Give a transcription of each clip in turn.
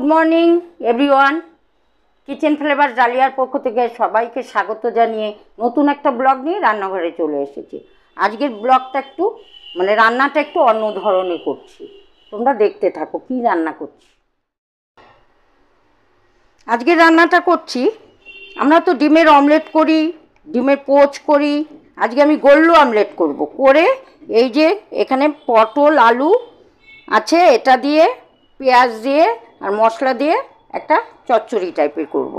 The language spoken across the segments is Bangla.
মর্নিং এভরিওয়ান, কিচেন ফ্লেভার ডালিয়ার পক্ষ থেকে সবাইকে স্বাগত জানিয়ে নতুন একটা ব্লগ নিয়ে রান্নাঘরে চলে এসেছি। আজকের ব্লগটা একটু রান্নাটা একটু অন্য ধরনের করছি, তোমরা দেখতে থাকো কি রান্না করছি। আজকের রান্নাটা করছি, আমরা তো ডিমের অমলেট করি, ডিমের পোচ করি, আজকে আমি গোল্লু অমলেট করব। করে এই যে এখানে পটল আলু আছে, এটা দিয়ে পেঁয়াজ দিয়ে আর মশলা দিয়ে একটা চচ্চড়ি টাইপের করব।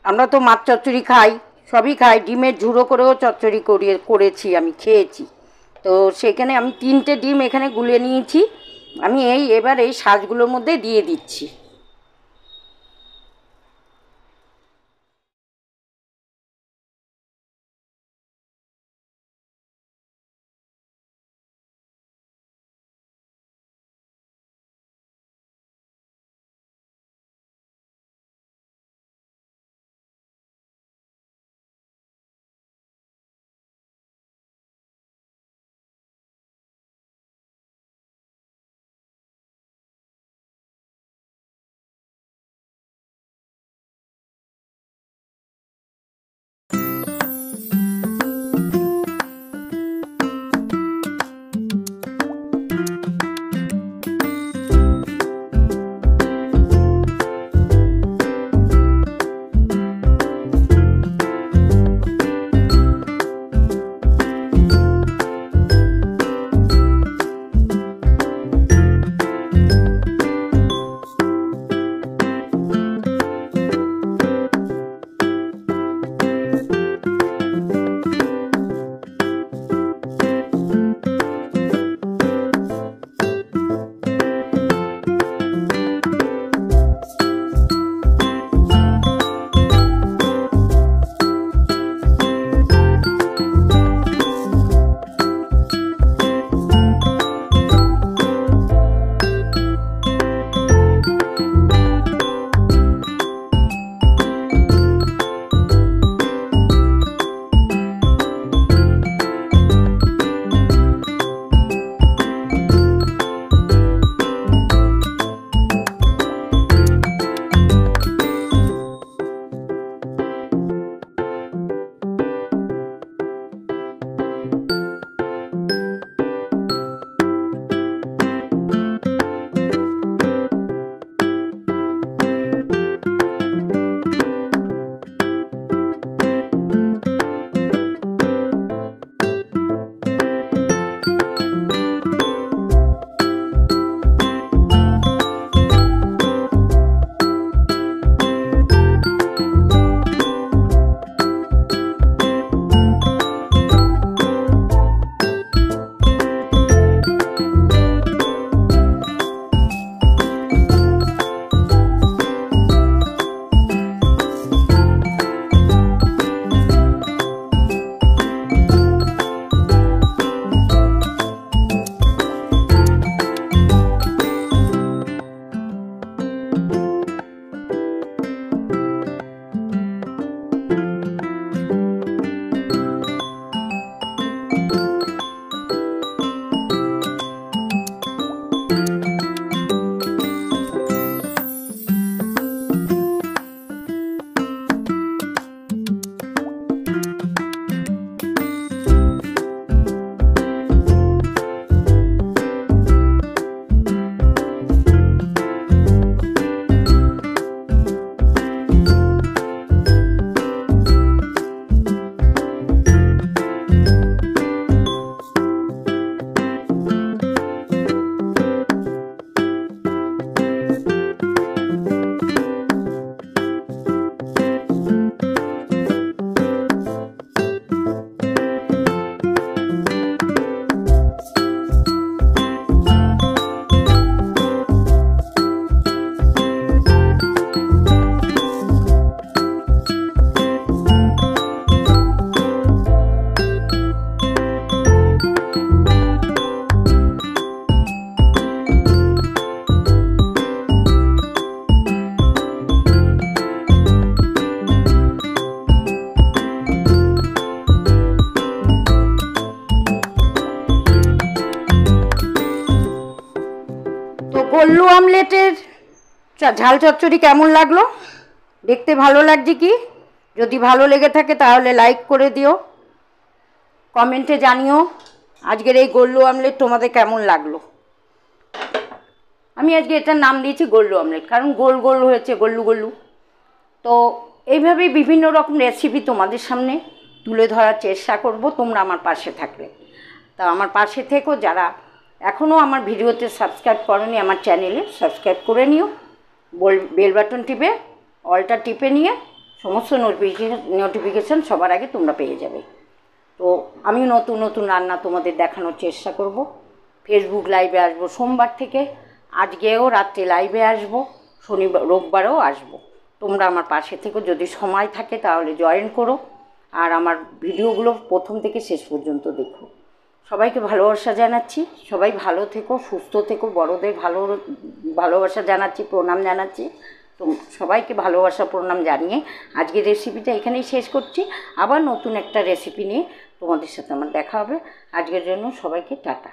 আমরা তো মাছ চচ্চড়ি খাই, সবই খাই, ডিমের ঝুড়ো করেও চচ্চড়ি করেছি, আমি খেয়েছি। তো সেখানে আমি 3টে ডিম এখানে গুলে নিয়েছি, আমি এবার এই শাঁসগুলোর মধ্যে দিয়ে দিচ্ছি। গোল্লু অমলেটের ঝাল চচ্চড়ি কেমন লাগলো, দেখতে ভালো লাগছে কি? যদি ভালো লেগে থাকে তাহলে লাইক করে দিও, কমেন্টে জানিও আজকের এই গোল্লু আমলেট তোমাদের কেমন লাগলো। আমি আজকে এটার নাম দিয়েছি গোল্লু আমলেট, কারণ গোল গোল হয়েছে গোল্লু গোল্লু। তো এইভাবেই বিভিন্ন রকম রেসিপি তোমাদের সামনে তুলে ধরার চেষ্টা করব, তোমরা আমার পাশে থাকলে। তা আমার পাশে থেকো, যারা এখনও আমার ভিডিওতে সাবস্ক্রাইব করোনি আমার চ্যানেলে সাবস্ক্রাইব করে নিও, বেল বাটন টিপে অলটা টিপে নিয়ে সমস্ত নোটিফিকেশান সবার আগে তোমরা পেয়ে যাবে। তো আমি নতুন নতুন রান্না তোমাদের দেখানোর চেষ্টা করব। ফেসবুক লাইভে আসবো সোমবার থেকে, আজকেও রাত্রে লাইভে আসবো, শনিবার রোববারও আসবো। তোমরা আমার পাশে থেকো, যদি সময় থাকে তাহলে জয়েন করো, আর আমার ভিডিওগুলো প্রথম থেকে শেষ পর্যন্ত দেখো। সবাইকে ভালোবাসা জানাচ্ছি, সবাই ভালো থেকো, সুস্থ থেকো, বড়দের ভালোবাসা জানাচ্ছি, প্রণাম জানাচ্ছি। তো সবাইকে ভালোবাসা প্রণাম জানিয়ে আজকের রেসিপিটা এখানেই শেষ করছি। আবার নতুন একটা রেসিপি নিয়ে তোমাদের সাথে আমার দেখা হবে। আজকের জন্য সবাইকে টাটা।